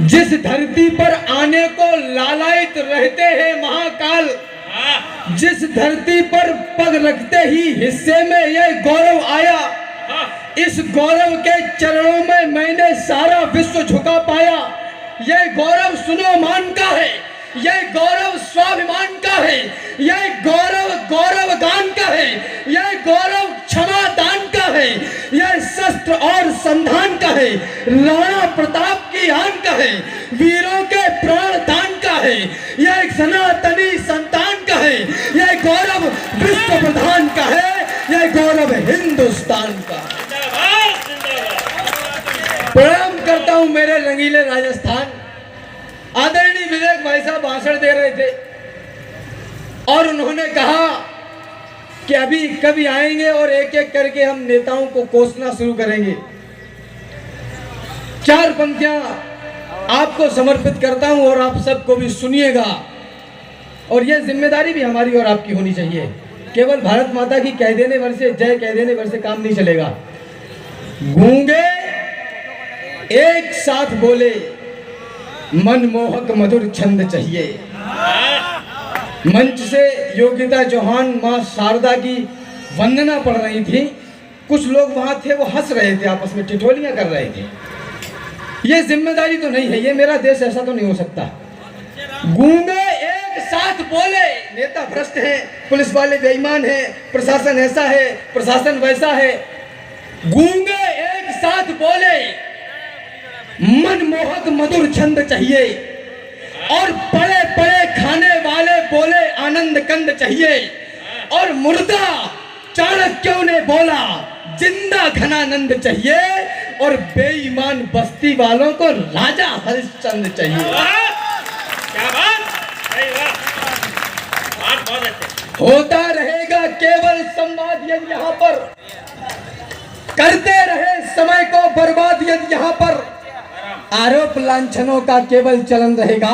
जिस धरती पर आने को लालायित रहते हैं महाकाल, जिस धरती पर पग रखते ही हिस्से में यह गौरव आया, इस गौरव के चरणों में मैंने सारा विश्व झुका पाया। यह गौरव सुनो मान का है, यह गौरव स्वाभिमान का है, यह गौरव गौरव गान का है, यह गौरव क्षमा दान का है, यह शस्त्र और संधान का है, राणा प्रताप की आन का है, वीरों के प्राण दान का है, यह एक सनातनी संतान का है, यह गौरव विश्व प्रधान का है, यह गौरव हिंदुस्तान का। प्रणाम करता हूं मेरे रंगीले राजस्थान। आदरणीय विवेक भाई साहब भाषण दे रहे थे और उन्होंने कहा कि अभी कभी आएंगे और एक एक करके हम नेताओं को कोसना शुरू करेंगे। चार पंक्तियां आपको समर्पित करता हूं और आप सबको भी सुनिएगा, और यह जिम्मेदारी भी हमारी और आपकी होनी चाहिए। केवल भारत माता की कह देने भर से, जय कह देने भर से काम नहीं चलेगा। गूंगे एक साथ बोले, मनमोहक मधुर छंद चाहिए। मंच से योगिता चौहान मां शारदा की वंदना पढ़ रही थी। कुछ लोग वहां थे, वो हंस रहे थे, आपस में टिटोलियां कर रहे थे। ये जिम्मेदारी तो नहीं है, ये मेरा देश ऐसा तो नहीं हो सकता। गूंगे एक साथ बोले, नेता भ्रष्ट हैं, पुलिस वाले बेईमान हैं, प्रशासन ऐसा है, प्रशासन वैसा है। गूंगे एक साथ बोले, मनमोहक मधुर छंद चाहिए, और बड़े बड़े खाने वाले बोले आनंद कंद चाहिए, और मुर्दा चाणक्यों ने बोला जिंदा घनानंद चाहिए, और बेईमान बस्ती वालों को राजा हरिश्चंद्र चाहिए। क्या बात, सही बात। होता रहेगा केवल संवाद यदि यहाँ पर, करते रहे समय को बर्बाद यदि यहाँ पर आरोप लांछनों का केवल चलन रहेगा,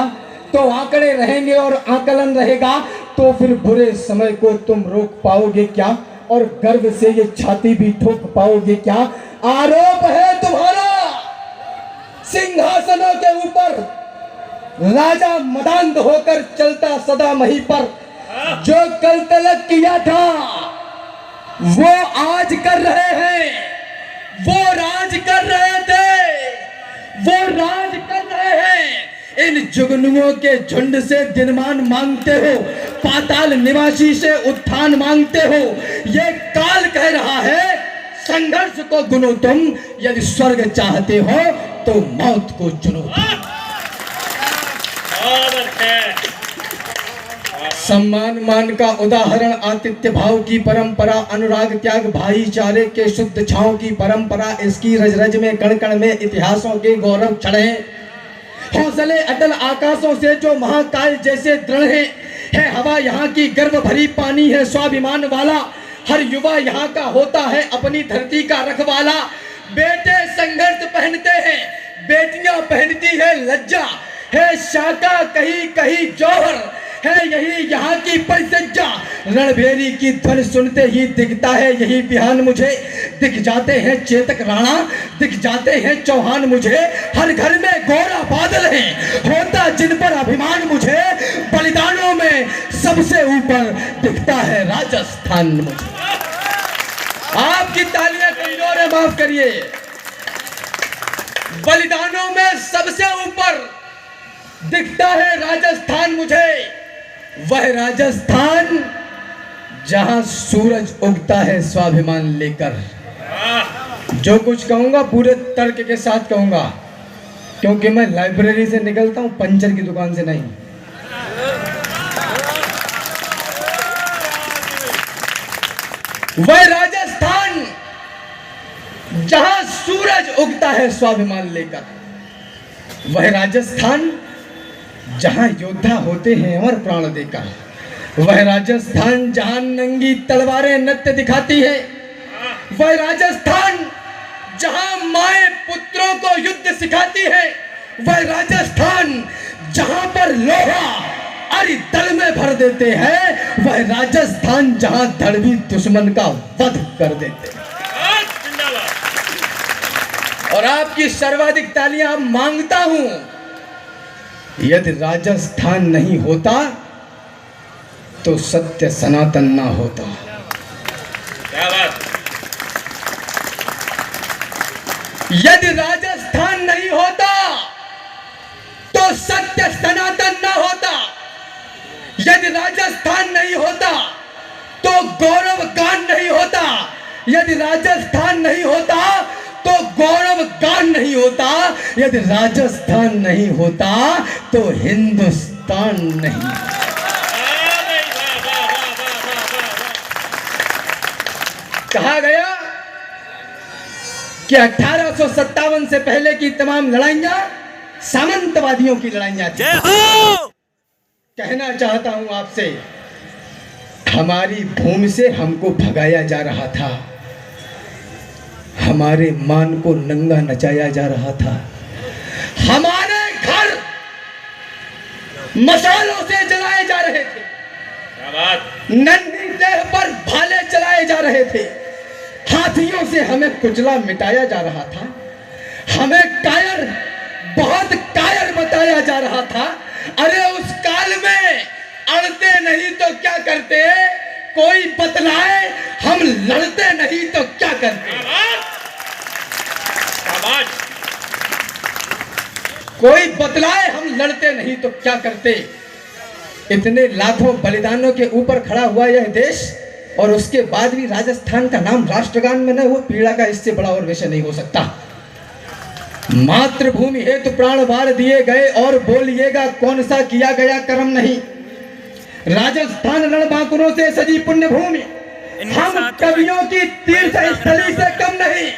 तो आंकड़े रहेंगे और आकलन रहेगा, तो फिर बुरे समय को तुम रोक पाओगे क्या, और गर्व से ये छाती भी ठोक पाओगे क्या। आरोप है तुम्हारा सिंहासनों के ऊपर, राजा मदांध होकर चलता सदा मही पर। जो कल तलक किया था वो आज कर रहे हैं, वो राज कर रहे थे, वो राज कर रहे हैं। इन जुगनुओं के झुंड से दिनमान मांगते हो, पाताल निवासी से उत्थान मांगते हो। ये काल कह रहा है संघर्ष को गुनो तुम, यदि स्वर्ग चाहते हो तो मौत को चुनो। सम्मान मान का उदाहरण आतिथ्य भाव की परंपरा, अनुराग त्याग भाईचारे के शुद्ध छाव की परंपरा। इसकी रज रज में कण कण में इतिहासों के गौरव चढ़े, हौसले अटल आकाशों से जो महाकाल जैसे दृढ़ है हवा यहाँ की गर्व भरी पानी है स्वाभिमान वाला। हर युवा यहाँ का होता है अपनी धरती का रखवाला। बेटे संघर्ष पहनते हैं, बेटियां पहनती है लज्जा, है शाका कहीं कहीं जौहर, है यही यहाँ की परिसज्जा। रणभेरी की ध्वनि सुनते ही दिखता है यही बिहान मुझे, दिख जाते हैं चेतक राणा, दिख जाते हैं चौहान मुझे। हर घर में गोरा बादल है, होता जिन पर अभिमान मुझे। बलिदानों में सबसे ऊपर दिखता है राजस्थान मुझे। आपकी तालियां कमजोर है, माफ करिए। बलिदानों में सबसे ऊपर दिखता है राजस्थान मुझे, वह राजस्थान जहां सूरज उगता है स्वाभिमान लेकर। जो कुछ कहूंगा पूरे तर्क के साथ कहूंगा, क्योंकि मैं लाइब्रेरी से निकलता हूं, पंचर की दुकान से नहीं। वह राजस्थान जहां सूरज उगता है स्वाभिमान लेकर, वह राजस्थान जहां योद्धा होते हैं अमर प्राण देकर, वह राजस्थान जहां नंगी तलवारें नृत्य दिखाती है, वह राजस्थान जहां माएं पुत्रों को युद्ध सिखाती है, वह राजस्थान जहां पर लोहा अरे दल में भर देते हैं, वह राजस्थान जहां धड़वी दुश्मन का वध कर देते हैं। और आपकी सर्वाधिक तालियां मांगता हूं यदि राजस्थान नहीं होता तो सत्य सनातन ना होता। क्या बात। यदि राजस्थान नहीं होता तो सत्य सनातन ना होता। यदि राजस्थान नहीं होता तो गौरव गान नहीं होता। यदि राजस्थान नहीं होता तो गौरव गान नहीं होता। यदि राजस्थान नहीं होता तो हिंदुस्तान नहीं। कहा गया कि 1857 से पहले की तमाम लड़ाइयां सामंतवादियों की लड़ाइयां थी। कहना चाहता हूं आपसे, हमारी भूमि से हमको भगाया जा रहा था, हमारे मान को नंगा नचाया जा रहा था, हमारे घर मसालों से जलाए जा रहे थे, क्या बात। नन्ही देह पर भाले चलाए जा रहे थे, हाथियों से हमें कुचला मिटाया जा रहा था, हमें कायर, बहुत कायर बताया जा रहा था। अरे उस काल में अड़ते नहीं तो क्या करते, कोई बतलाए हम लड़ते नहीं तो क्या करते। कोई बतलाए हम लड़ते नहीं तो क्या करते। इतने लाखों बलिदानों के ऊपर खड़ा हुआ यह देश, और उसके बाद भी राजस्थान का नाम राष्ट्रगान में न हो, पीड़ा का इससे बड़ा और विषय नहीं हो सकता। मातृभूमि हेतु प्राण वार दिए गए और बोलिएगा कौन सा किया गया कर्म नहीं। राजस्थान रणबांकुरों से सजी पुण्य भूमि, हम कवियों की तीर्थ स्थली से कम नहीं,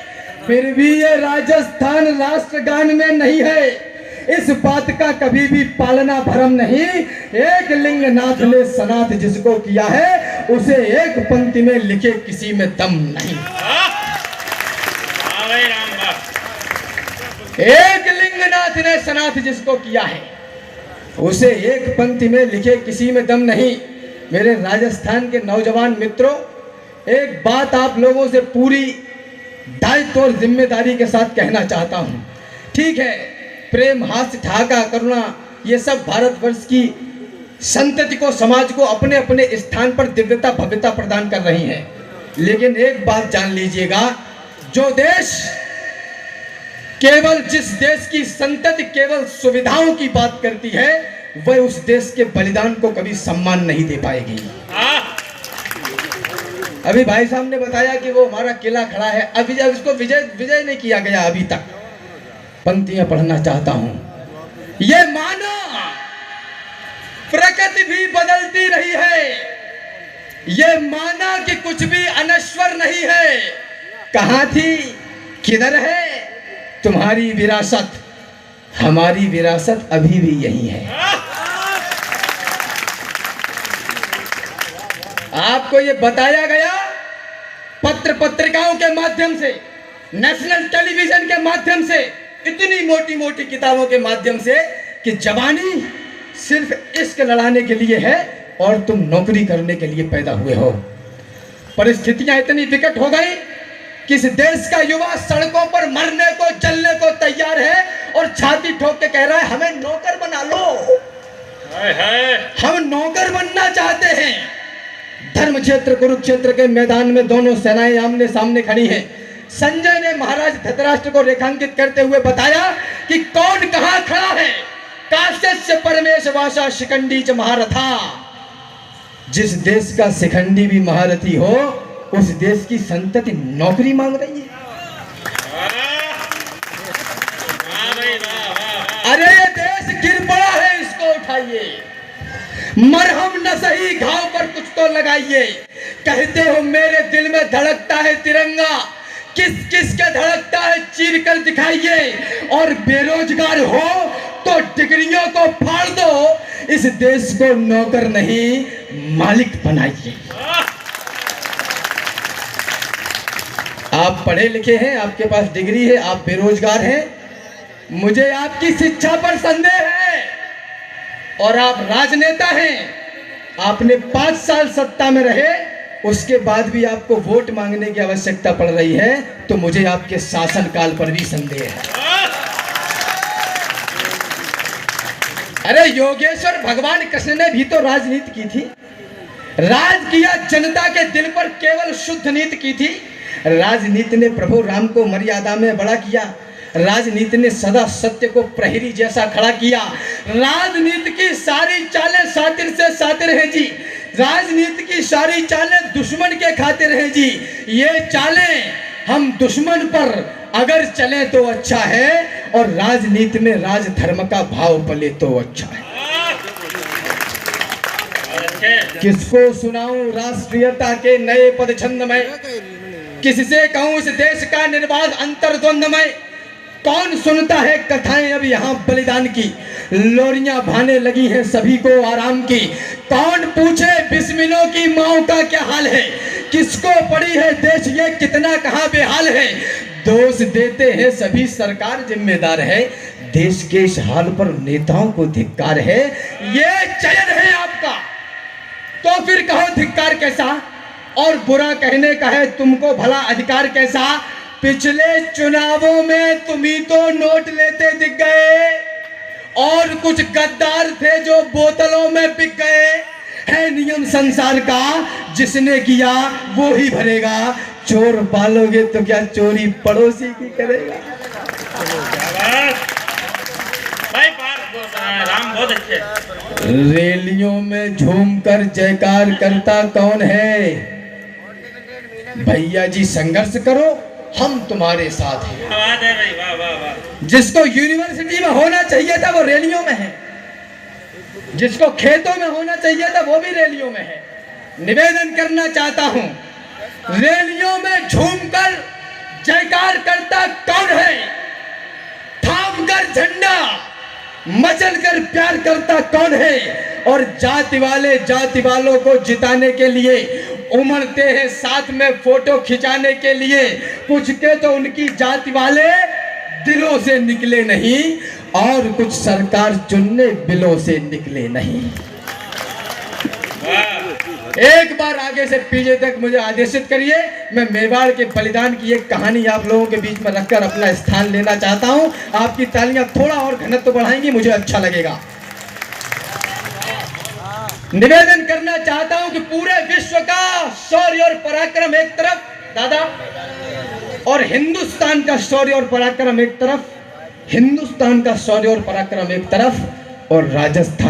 फिर भी ये राजस्थान राष्ट्रगान में नहीं है। इस बात का कभी भी पालना भरम नहीं। एक लिंगनाथ ने सनाथ जिसको किया है, उसे एक पंक्ति में लिखे किसी में दम नहीं। एक लिंगनाथ ने सनाथ जिसको किया है, उसे एक पंक्ति में लिखे किसी में दम नहीं। मेरे राजस्थान के नौजवान मित्रों, एक बात आप लोगों से पूरी दायित्व और जिम्मेदारी के साथ कहना चाहता हूं। ठीक है, प्रेम, हास्य, ठहाका, करुणा, ये सब भारतवर्ष की संतति को, समाज को अपने अपने स्थान पर दिव्यता भव्यता प्रदान कर रही हैं, लेकिन एक बात जान लीजिएगा, जो देश केवल, जिस देश की संतति केवल सुविधाओं की बात करती है, वह उस देश के बलिदान को कभी सम्मान नहीं दे पाएगी। अभी भाई साहब ने बताया कि वो हमारा किला खड़ा है, अभी जब इसको विजय नहीं किया गया अभी तक। पंक्तियां पढ़ना चाहता हूं। ये मानो प्रकृति भी बदलती रही है, ये माना कि कुछ भी अनश्वर नहीं है। कहां थी, किधर है तुम्हारी विरासत, हमारी विरासत अभी भी यही है। आपको ये बताया गया पत्र पत्रिकाओं के माध्यम से, नेशनल टेलीविजन के माध्यम से, इतनी मोटी मोटी किताबों के माध्यम से कि जवानी सिर्फ इश्क लड़ाने के लिए है और तुम नौकरी करने के लिए पैदा हुए हो। परिस्थितियां इतनी विकट हो गई कि इस देश का युवा सड़कों पर मरने को, जलने को तैयार है और छाती ठोक के कह रहा है हमें नौकर बना लो। हम नौकर बनना चाहते हैं। धर्म क्षेत्र कुरुक्षेत्र के मैदान में दोनों सेनाएं आमने सामने खड़ी हैं। संजय ने महाराज धृतराष्ट्र को रेखांकित करते हुए बताया कि कौन कहां खड़ा है। काश्यस्य परमेश वासा शिखंडी च महारथा। जिस देश का शिखंडी भी महारथी हो, उस देश की संतति नौकरी मांग रही है। अरे देश गिर पड़ा है, इसको उठाइए, मरहम न सही घाव पर कुछ तो लगाइए। कहते हो मेरे दिल में धड़कता है तिरंगा, किस किस के धड़कता है चीर कर दिखाइए। और बेरोजगार हो तो डिग्रियों को फाड़ दो, इस देश को नौकर नहीं मालिक बनाइए। आप पढ़े लिखे हैं, आपके पास डिग्री है, आप बेरोजगार हैं, मुझे आपकी शिक्षा पर संदेह है। और आप राजनेता हैं, आपने 5 साल सत्ता में रहे, उसके बाद भी आपको वोट मांगने की आवश्यकता पड़ रही है, तो मुझे आपके शासनकाल पर भी संदेह है। अरे योगेश्वर, भगवान कृष्ण ने भी तो राजनीति की थी। राज किया, जनता के दिल पर केवल शुद्ध नीति की थी। राजनीति ने प्रभु राम को मर्यादा में बड़ा किया। राजनीति ने सदा सत्य को प्रहरी जैसा खड़ा किया। राजनीति की सारी चालें सातिर से सातिर हैं जी। राजनीति की सारी चालें दुश्मन के खातिर हैं जी। ये चालें हम दुश्मन पर अगर चले तो अच्छा है, और राजनीति में राजधर्म का भाव पले तो अच्छा है। किसको सुनाऊं राष्ट्रीयता के नए पद छंद में, किससे कहूं इस देश का निर्बाध अंतर्द्वंद में। कौन सुनता है कथाएं अब यहाँ बलिदान की, लोरियां भाने लगी हैं सभी को आराम की। कौन पूछे बिस्मिलों की माओ का क्या हाल है, किसको पड़ी है देश ये कितना कहाँ बेहाल है। दोष देते हैं सभी सरकार जिम्मेदार है, देश के इस हाल पर नेताओं को धिक्कार है। ये चयन है आपका तो फिर कहो धिक्कार कैसा, और बुरा कहने का है तुमको भला अधिकार कैसा। पिछले चुनावों में तुम ही तो नोट लेते दिख गए, और कुछ गद्दार थे जो बोतलों में बिक गए। है नियम संसार का, जिसने किया वो ही भरेगा। चोर पालोगे तो क्या चोरी पड़ोसी की करेगा। राम बहुत अच्छे। रैलियों में झूमकर जयकार करता कौन है। भैया जी संघर्ष करो, हम तुम्हारे साथ हैं। बात है भाई, वाह वाह वाह। जिसको यूनिवर्सिटी में होना चाहिए था वो रैलियों में है, जिसको खेतों में होना चाहिए था वो भी रैलियों में है। निवेदन करना चाहता हूं, रैलियों में झूमकर जयकार करता कौन है। थाम कर झंडा मचल कर प्यार करता कौन है। और जाति वाले जाति वालों को जिताने के लिए उमड़ते हैं साथ में फोटो खिंचाने के लिए। कुछ के तो उनकी जाति वाले दिलों से निकले नहीं, और कुछ सरकार चुनने बिलों से निकले नहीं। एक बार आगे से पीछे तक मुझे आदेशित करिए। मैं मेवाड़ के बलिदान की एक कहानी आप लोगों के बीच में रखकर अपना स्थान लेना चाहता हूं। आपकी तालियां थोड़ा और घनत्व बढ़ाएंगी, मुझे अच्छा लगेगा। निवेदन करना चाहता हूं कि पूरे विश्व का शौर्य और पराक्रम एक तरफ दादा, और हिंदुस्तान का शौर्य और पराक्रम एक तरफ, हिंदुस्तान का शौर्य और पराक्रम एक तरफ, और राजस्थान